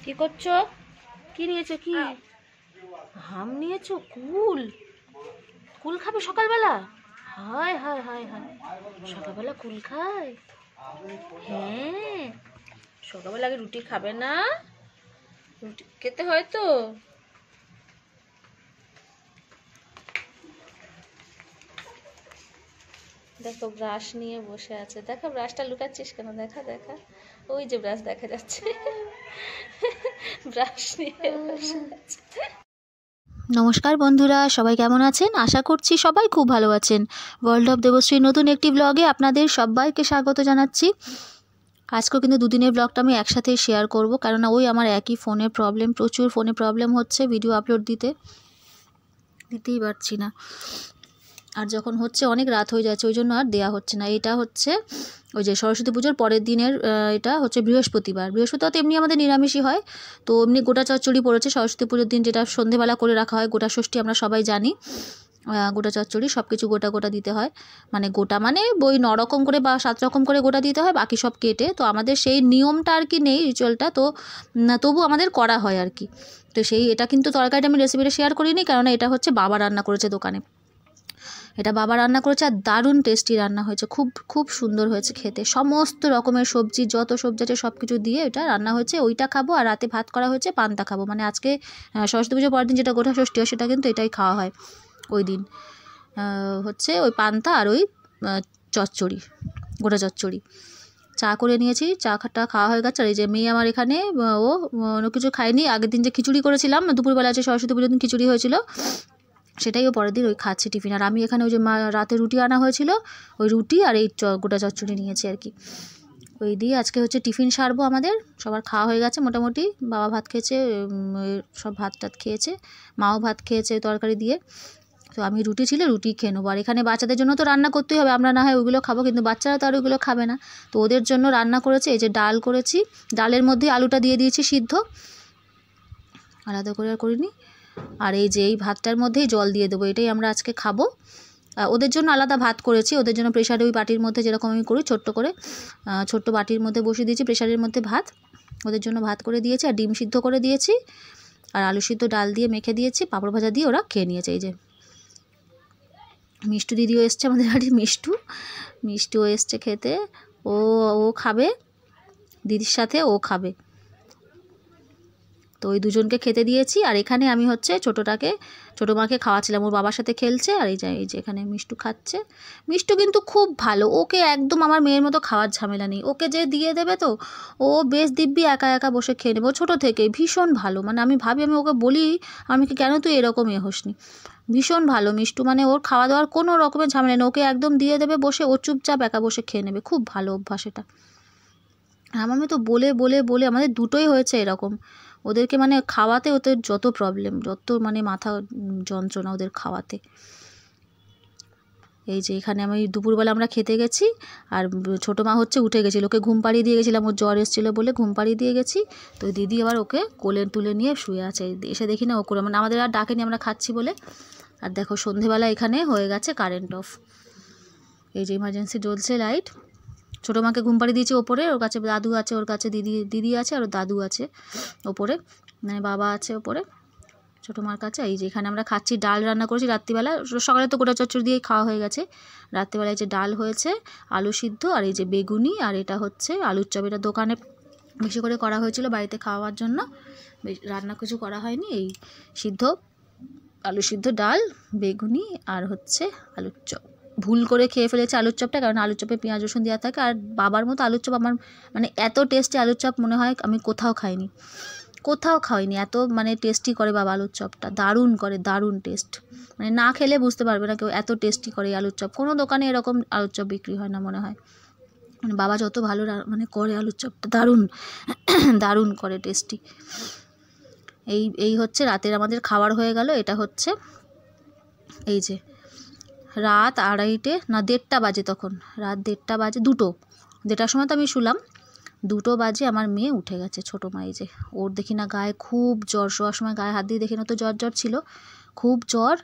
কি করছো? কি নিয়েছো? কি হাম নিয়েছো? কুল কুল খাবে সকালবেলা? হায় হায় হায় হায়, সকালবেলা কুল খায়? হ্যাঁ, সকালবেলা আগে রুটি খাবে না? রুটি খেতে হয় তো। দেখো ব্রাশ নিয়ে বসে আছে। দেখো ব্রাশটা লুকাচ্ছিস কেন? দেখা দেখা, ওই যে ব্রাশ দেখা যাচ্ছে। ব্রাশ নিয়ে বসে আছে। নমস্কার বন্ধুরা, সবাই কেমন আছেন? আশা করছি সবাই খুব ভালো আছেন। ওয়ার্ল্ড অফ দেবশ্রীর নতুন একটি ব্লগে আপনাদের সবাইকে স্বাগত জানাচ্ছি। আজকেও কিন্তু দুদিনের ব্লগটা আমি একসাথে শেয়ার করব, কারণ ওই আমার একই ফোনে প্রবলেম, প্রচুর ফোনে প্রবলেম হচ্ছে ভিডিও আপলোড দিতেই পারছি না। আর যখন হচ্ছে অনেক রাত হয়ে যাচ্ছে, ওই জন্য আর দেয়া হচ্ছে না। এটা হচ্ছে ওই যে সরস্বতী পুজোর পরের দিনের, এটা হচ্ছে বৃহস্পতিবার তো এমনি আমাদের নিরামিষই হয়। তো এমনি গোটা চচ্চড়ি পড়েছে সরস্বতী পুজোর দিন, যেটা সন্ধেবেলা করে রাখা হয়। গোটা ষষ্ঠী আমরা সবাই জানি, গোটা চচ্চড়ি সব কিছু গোটা গোটা দিতে হয়। মানে গোটা মানে ওই 9 রকম করে বা 7 রকম করে গোটা দিতে হয়, বাকি সব কেটে। তো আমাদের সেই নিয়মটা আর কি নেই, রিচুয়ালটা তো তবু আমাদের করা হয় আর কি। তো এটা কিন্তু তরকারিটা আমি রেসিপিটা শেয়ার করিনি, কারণ এটা হচ্ছে বাবা রান্না করেছে দোকানে। এটা বাবা রান্না করেছে, আর দারুণ টেস্টি রান্না হয়েছে, খুব খুব সুন্দর হয়েছে খেতে। সমস্ত রকমের সবজি, যত সবজি আছে সব কিছু দিয়ে এটা রান্না হয়েছে। ওইটা খাবো, আর রাতে ভাত করা হয়েছে, পান্তা খাবো। মানে আজকে সরস্বতী পুজোর পরের দিন যেটা গোটা ষষ্ঠী হয়, সেটা কিন্তু এটাই খাওয়া হয় ওই দিন। হচ্ছে ওই পান্তা আর ওই চচ্চড়ি, গোটা চচ্চড়ি। চা করে নিয়েছি, চাটা খাওয়া হয়ে গেছে। আর এই যে মেয়ে আমার এখানে, ও অন্য কিছু খায়নি। আগের দিন যে খিচুড়ি করেছিলাম দুপুরবেলা, আছে সরস্বতী পুজোর দিন খিচুড়ি হয়েছিল, সেটাই ও পরের দিন ওই খাচ্ছে টিফিন। আর আমি এখানে ওই যে রাতে রুটি আনা হয়েছিল, ওই রুটি আর এই গোটা চচ্চড়ি নিয়েছি আর কি। ওই দিয়ে আজকে হচ্ছে টিফিন সারবো। আমাদের সবার খাওয়া হয়ে গেছে মোটামুটি। বাবা ভাত খেয়েছে, সব ভাত টাত খেয়েছে, মাও ভাত খেয়েছে তরকারি দিয়ে। তো আমি রুটি ছিল, রুটি খেয়ে নেবো। আর এখানে বাচ্চাদের জন্য তো রান্না করতেই হবে, আমরা না হয় ওইগুলো খাবো, কিন্তু বাচ্চারা তো আর ওইগুলো খাবে না। তো ওদের জন্য রান্না করেছে, এই যে ডাল করেছি, ডালের মধ্যে আলুটা দিয়ে দিয়েছি সিদ্ধ, আলাদা করে আর করিনি। আর এই যে এই ভাতটার মধ্যেই জল দিয়ে দেবো, এটাই আমরা আজকে খাবো। ওদের জন্য আলাদা ভাত করেছি, ওদের জন্য প্রেশারে ওই বাটির মধ্যে যেরকম আমি করি, ছোট্ট বাটির মধ্যে বসিয়ে দিয়েছি প্রেশারের মধ্যে ভাত। ওদের জন্য ভাত করে দিয়েছি, আর ডিম সিদ্ধ করে দিয়েছি, আর আলু সিদ্ধ ডাল দিয়ে মেখে দিয়েছি, পাঁপড় ভাজা দিয়ে ওরা খেয়ে নিয়েছে। এই যে মিষ্টু দিদিও এসছে আমাদের বাড়ির, মিষ্টুও এসছে খেতে। ও খাবে দিদির সাথে, ও খাবে। তো ওই দুজনকে খেতে দিয়েছি। আর এখানে আমি হচ্ছে ছোটো মাকে খাওয়াচ্ছিলাম, ওর বাবার সাথে খেলছে। আর এই যে এখানে মিষ্টু খাচ্ছে। মিষ্টু কিন্তু খুব ভালো, ওকে একদম আমার মেয়ের মতো খাওয়ার ঝামেলা নেই। ওকে যে দিয়ে দেবে তো ও বেশ দিব্যি একা একা বসে খেয়ে নেবে। ও ছোটো থেকে ভীষণ ভালো, মানে আমি ভাবি, আমি ওকে বলি, আমি কি কেন তুই এরকম হোসনি। ভীষণ ভালো মিষ্টু, মানে ওর খাওয়া দাওয়ার কোনো রকমের ঝামেলা নেই। ওকে একদম দিয়ে দেবে বসে, ও চুপচাপ একা বসে খেয়ে নেবে। খুব ভালো অভ্যাস এটা। আমি তো বলে বলে বলে আমাদের দুটোই হয়েছে এরকম। ওদেরকে মানে খাওয়াতে ওদের যত প্রবলেম, যত মানে মাথা যন্ত্রণা ওদের খাওয়াতে। এই যে এখানে আমি দুপুরবেলা আমরা খেতে গেছি, আর ছোটো মা হচ্ছে উঠে গেছিলো, ওকে ঘুম পাড়িয়ে দিয়ে গেছিলাম, ওর জ্বর এসেছিলো বলে ঘুম পাড়িয়ে দিয়ে গেছি। তো দিদি আবার ওকে কোলে তুলে নিয়ে শুয়ে আছে, এসে দেখি না ও করে, মানে আমাদের আর ডাকেনি, আমরা খাচ্ছি বলে। আর দেখো সন্ধেবেলা এখানে হয়ে গেছে কারেন্ট অফ। এই যে ইমার্জেন্সি জ্বলছে লাইট। ছোটো মাকে ঘুম পাড়িয়ে দিয়েছি ওপরে, ওর কাছে দাদু আছে, ওর কাছে দিদি আছে, আর দাদু আছে ওপরে, মানে বাবা আছে ওপরে ছোটো মার কাছে। এই যে এখানে আমরা খাচ্ছি, ডাল রান্না করেছি রাত্রিবেলা, সকালে তো গোটা চচ্চড়ি দিয়েই খাওয়া হয়ে গেছে। রাত্রিবেলায় যে ডাল হয়েছে, আলু সিদ্ধ, আর এই যে বেগুনি, আর এটা হচ্ছে আলুর চপ। এটা দোকানে বেশি করে করা হয়েছিল বাড়িতে খাওয়ার জন্য, রান্না কিছু করা হয়নি। এই সিদ্ধ, আলু সিদ্ধ, ডাল, বেগুনি, আর হচ্ছে আলুর চপ। ভুল করে খেয়ে ফেলেছে আলুর চপটা, কারণ আলুর চপে পেঁয়াজ রসুন দেওয়া থাকে। আর বাবার মতো আলুর চপ আমার, মানে এত টেস্টি আলুর চপ মনে হয় আমি কোথাও খাইনি। এত মানে টেস্টি করে বাবা আলুর চপটা, দারুণ করে, দারুণ টেস্ট। মানে না খেলে বুঝতে পারবে না কেউ, এত টেস্টি করে আলুর চপ। কোনো দোকানে এরকম আলুর চপ বিক্রি হয় না মনে হয়। মানে বাবা যত ভালো মানে করে আলুর চপটা, দারুণ দারুণ করে, টেস্টি। এই হচ্ছে রাতের আমাদের খাবার হয়ে গেল। এটা হচ্ছে এই যে রাত 2:30 না 1:30 বাজে, তখন রাত 1:30 বাজে, 2টার সময় তো আমি শুলাম। 2 বাজে আমার মেয়ে উঠে গেছে, ছোটো মা। এই যে ওর দেখি না গায়ে খুব জ্বর, শোয়ার সময় গায়ে হাত দিয়ে দেখি না তো জ্বর ছিল, খুব জ্বর।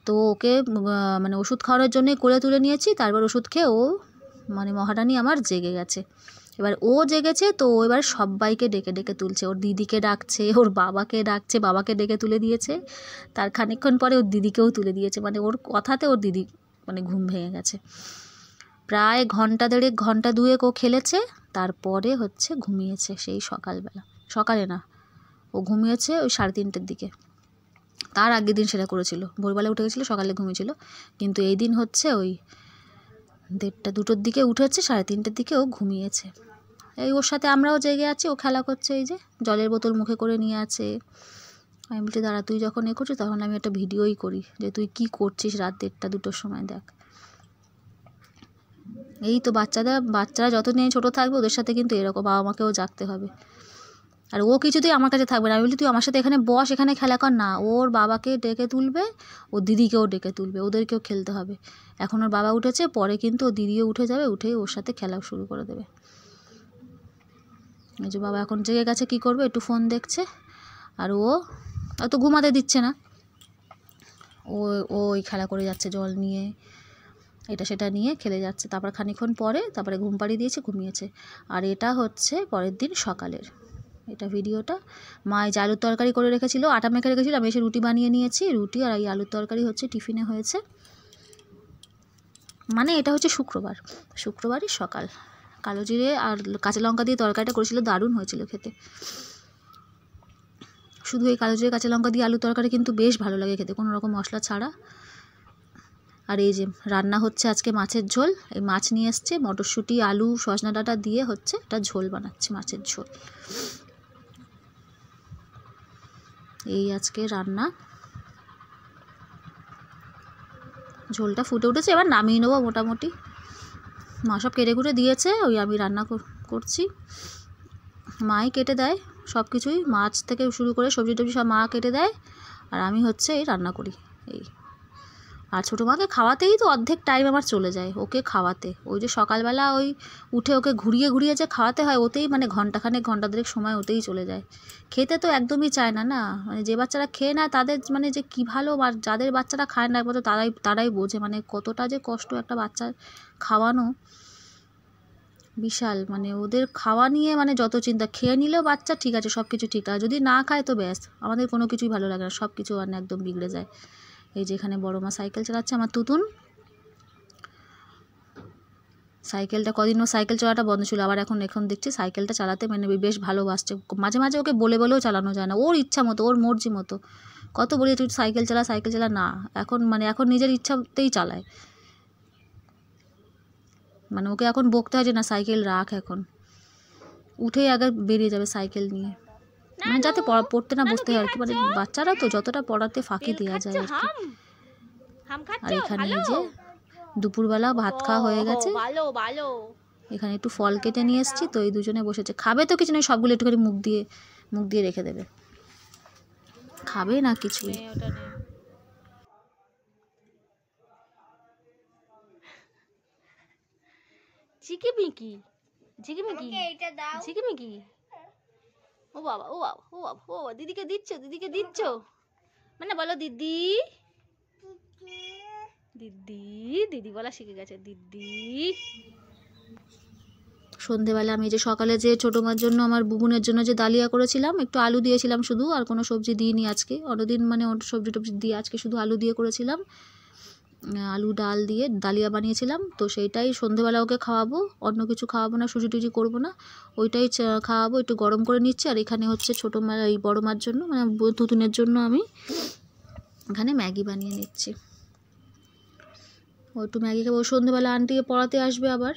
তো ওকে মানে ওষুধ খাওয়ানোর জন্যই কোলে তুলে নিয়েছি। তারপর ওষুধ খেয়ে ও মানে মহারানী আমার জেগে গেছে। এবার ও জেগেছে তো ও এবার সবাইকে ডেকে ডেকে তুলছে, ওর দিদিকে ডাকছে, ওর বাবাকে ডাকছে, বাবাকে ডেকে তুলে দিয়েছে, তার খানিকক্ষণ পরে ওর দিদিকেও তুলে দিয়েছে, মানে ওর কথাতে ওর দিদি মানে ঘুম ভেঙে গেছে। প্রায় ঘন্টা দেড়েক ঘন্টা দুয়েক ও খেলেছে, তারপরে হচ্ছে ঘুমিয়েছে সেই সকালবেলা, সকালে না, ও ঘুমিয়েছে ওই 3:30-র দিকে। তার আগের দিন সেটা করেছিল, ভোরবেলা উঠে গেছিলো, সকালে ঘুমিয়েছিল, কিন্তু এই দিন হচ্ছে ওই 1:30-2টোর দিকে উঠেছে, 3:30-র দিকে ও ঘুমিয়েছে। এই ওর সাথে আমরাও জেগে আছি, ও খেলা করছে, এই যে জলের বোতল মুখে করে নিয়ে আছে। আমি বলছি দাঁড়া, তুই যখন করছিস তখন আমি একটা ভিডিওই করি যে তুই কি করছিস রাত 1:30-2টোর সময়, দেখ। এই তো বাচ্চারা যতদিন ছোটো থাকবে ওদের সাথে কিন্তু এরকম বাবা মাকেও জাগতে হবে। আর ও কিছুতেই আমার কাছে থাকবে না, আমি বলি তুই আমার সাথে এখানে বস, এখানে খেলা কর না, ওর বাবাকে ডেকে তুলবে, ওর দিদিকেও ডেকে তুলবে, ওদেরকেও খেলতে হবে। এখন ওর বাবা উঠেছে, পরে কিন্তু ওর দিদিও উঠে যাবে, উঠেই ওর সাথে খেলা শুরু করে দেবে। এই যে বাবা এখন জেগে গেছে, কী করবে, একটু ফোন দেখছে, আর ও অত ঘুমাতে দিচ্ছে না, ওই খেলা করে যাচ্ছে, জল নিয়ে এটা সেটা নিয়ে খেলে যাচ্ছে। তারপর খানিকক্ষণ পরে তারপরে ঘুম পাড়িয়ে দিয়েছে, ঘুমিয়েছে। আর এটা হচ্ছে পরের দিন সকালের এটা ভিডিওটা। মা এই যে আলুর তরকারি করে রেখেছিল, আটা মেখে রেখেছিল, আমি এসে রুটি বানিয়ে নিয়েছি, রুটি আর এই আলুর তরকারি হচ্ছে টিফিনে হয়েছে। মানে এটা হচ্ছে শুক্রবারই সকাল। কালো জিরে আর কাঁচা লঙ্কা দিয়ে তরকারিটা করেছিল, দারুণ হয়েছিল খেতে। শুধু এই কালো জিরে কাঁচা লঙ্কা দিয়ে আলুর তরকারি কিন্তু বেশ ভালো লাগে খেতে, কোনো রকম মশলা ছাড়া। আর এই যে রান্না হচ্ছে আজকে মাছের ঝোল, এই মাছ নিয়ে এসছে, মটরশুঁটি আলু সজনা ডাঁটা দিয়ে হচ্ছে এটা ঝোল বানাচ্ছে, মাছের ঝোল। এই আজকে রান্না, ঝোলটা ফুটে উঠেছে, এবার নামিয়ে নেবো মোটামুটি। মা সব কেটে কুটে দিয়েছে, ওই আমি রান্না করছি। মাই কেটে দেয় সব কিছুই, মাছ থেকে শুরু করে সবজি টবজি সব মা কেটে দেয়, আর আমি হচ্ছে এই রান্না করি। এই আর ছোটো মাকে খাওয়াতেই তো অর্ধেক টাইম আমার চলে যায়, ওকে খাওয়াতে। ওই যে সকালবেলা ওই উঠে ওকে ঘুরিয়ে ঘুরিয়ে যে খাওয়াতে হয়, ওতেই মানে ঘন্টা দেড়েক সময় ওতেই চলে যায়। খেতে তো একদমই চায় না, মানে যে বাচ্চারা খেয়ে নেয় তাদের মানে যে কী ভালো, আর যাদের বাচ্চারা খায় না একমাত্র তারাই বোঝে মানে কতটা যে কষ্ট একটা বাচ্চার খাওয়ানো, বিশাল। মানে ওদের খাওয়া নিয়ে মানে যত চিন্তা, খেয়ে নিলেও বাচ্চা ঠিক আছে, সব কিছু ঠিক আছে, যদি না খায় তো ব্যাস আমাদের কোনো কিছুই ভালো লাগে না, সব কিছু মানে একদম বিগড়ে যায়। এই যে এখানে বড় মা সাইকেল চালাচ্ছে, আমার তুতুন সাইকেলটা, কদিন ও সাইকেল চালাটা বন্ধ ছিল, আবার এখন দেখছি সাইকেলটা চালাতে মানে বেশ ভালোবাসছে। মাঝে মাঝে ওকে বলেও চালানো যায় না, ওর ইচ্ছা মতো, ওর মর্জি মতো। কত বলি তুই সাইকেল চালা, না, এখন নিজের ইচ্ছাতেই চালায়। মানে ওকে এখন বকতে হয় যে না সাইকেল রাখ, এখন উঠেই আগে বেরিয়ে যাবে সাইকেল নিয়ে, মানে যাতে পড়তে না বসতে হয় আর কি, মানে বাচ্চারা তো যতটা পড়াতে ফাঁকি দেওয়া যায় আর কি। আর এখানে এই যে দুপুরবেলা ভাত খাওয়া হয়ে গেছে, এখানে একটু ফল কেটে নিয়ে এসেছি, তো এই দুজনে বসেছে, খাবে তো কিছু নেই, সবগুলো একটুখানি মুখ দিয়ে রেখে দেবে, খাবে না কিছুই। ঝিকিমিকি ঝিকিমিকি, ও বাবা ও বাবা ও বাবা ও বাবা, দিদিকে দিচ্ছ মানে বলো দিদি, দিদি বলা শিখে গেছে, দিদি। সন্ধেবেলা আমি যে সকালে যে ছোটো মার জন্য আমার বুবুনের জন্য যে ডালিয়া করেছিলাম, একটু আলু দিয়েছিলাম শুধু, আর কোনো সবজি দিইনি আজকে, অন্যদিন মানে সবজি টবজি দিয়ে, আজকে শুধু আলু দিয়ে করেছিলাম, আলু ডাল দিয়ে ডালিয়া বানিয়েছিলাম, তো সেইটাই সন্ধেবেলা ওকে খাওয়াবো, অন্য কিছু খাওয়াবো না, সুজি টুজি করবো না, ওইটাই খাওয়াবো, একটু গরম করে নিচ্ছি। আর এখানে হচ্ছে ছোটো মা এই বড়ো মার জন্য মানে তুতুনের জন্য আমি এখানে ম্যাগি বানিয়ে নিচ্ছি। ও একটু ম্যাগি খাবো, সন্ধেবেলা আন্টিকে পড়াতে আসবে আবার,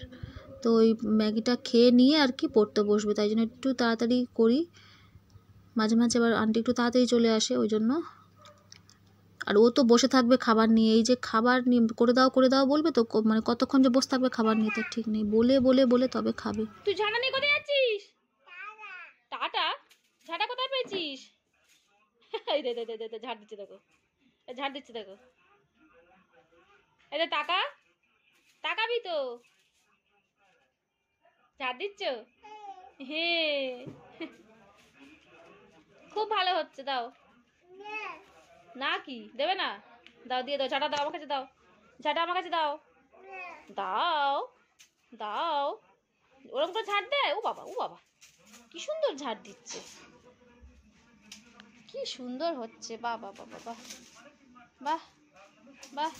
তো ওই ম্যাগিটা খেয়ে নিয়ে আর কি পড়তে বসবে, তাই জন্য একটু তাড়াতাড়ি করি, মাঝে মাঝে আবার আন্টি একটু তাড়াতাড়ি চলে আসে ওই জন্য। আর ও তো বসে থাকবে খাবার নিয়ে, এই যে খাবার নিয়ে করে দাও বলবে তো, মানে কতক্ষণ যে বসে থাকবে খাবার নিয়ে তার ঠিক নেই, বলে তবে খাবে। তুই ঝাঁটা নিয়ে কোথায় যাচ্ছিস? টাটা ঝাঁটা কোথায় পেয়েছিস? এই দে ঝাড় দিচ্ছে দেখো, এই তাকাবি তো, ঝাড় দিচ্ছ, হে খুব ভালো হচ্ছে, দাও না, কি দেবে না, দাও দিয়ে দাও, ঝাঁটা দাও আমার কাছে, দাও ঝাঁটা আমার কাছে, দাও ওরকম করে ঝাড় দেয়? ও বাবা, ও বাবা, কি সুন্দর ঝাড় দিচ্ছে, কি সুন্দর হচ্ছে, বাহ বাহ বাহ বাহ বাহ বাহ।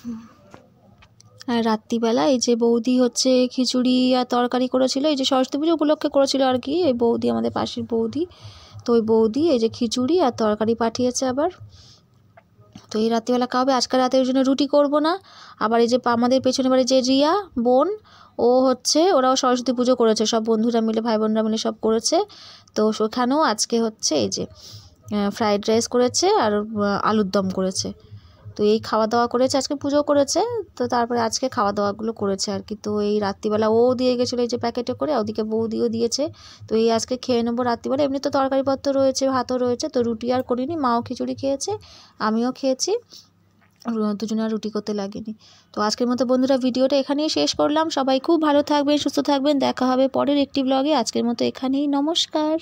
আর রাত্রিবেলা এই যে বৌদি হচ্ছে খিচুড়ি আর তরকারি করেছিল, এই যে সরস্বতী পুজো উপলক্ষে করেছিল আর কি, এই বৌদি আমাদের পাশের বৌদি। তো ওই বৌদি এই যে খিচুড়ি আর তরকারি পাঠিয়েছে আবার। তো এই রাত্রিবেলা খাওয়াবে। আজকে রাতে ওই জন্য রুটি করব না। আবার এই যে আমাদের পেছনে বাড়ি যে রিয়া বোন, ও হচ্ছে ওরাও সরস্বতী পুজো করেছে, সব বন্ধুরা মিলে ভাই বোনরা মিলে সব করেছে। তো সেখানেও আজকে হচ্ছে এই যে ফ্রাইড রাইস করেছে আর আলুর দম করেছে। তো এই খাওয়া দাওয়া করেছে, আজকে পুজো করেছে, তো তারপরে আজকে খাওয়া দাওয়াগুলো করেছে আর কি। তো এই রাত্রিবেলা ও দিয়ে গেছিলো এই যে প্যাকেটে করে, ওদিকে বৌদিও দিয়েছে। তো এই আজকে খেয়ে নেবো রাত্রিবেলা। এমনি তো তরকারিপত্র রয়েছে, ভাতও রয়েছে, তো রুটি আর করিনি, মাও খিচুড়ি খেয়েছে, আমিও খেয়েছি, দুজনে আর রুটি করতে লাগেনি। তো আজকের মতো বন্ধুরা ভিডিওটা এখানেই শেষ করলাম। সবাই খুব ভালো থাকবেন, সুস্থ থাকবেন, দেখা হবে পরের একটি ব্লগে। আজকের মতো এখানেই, নমস্কার।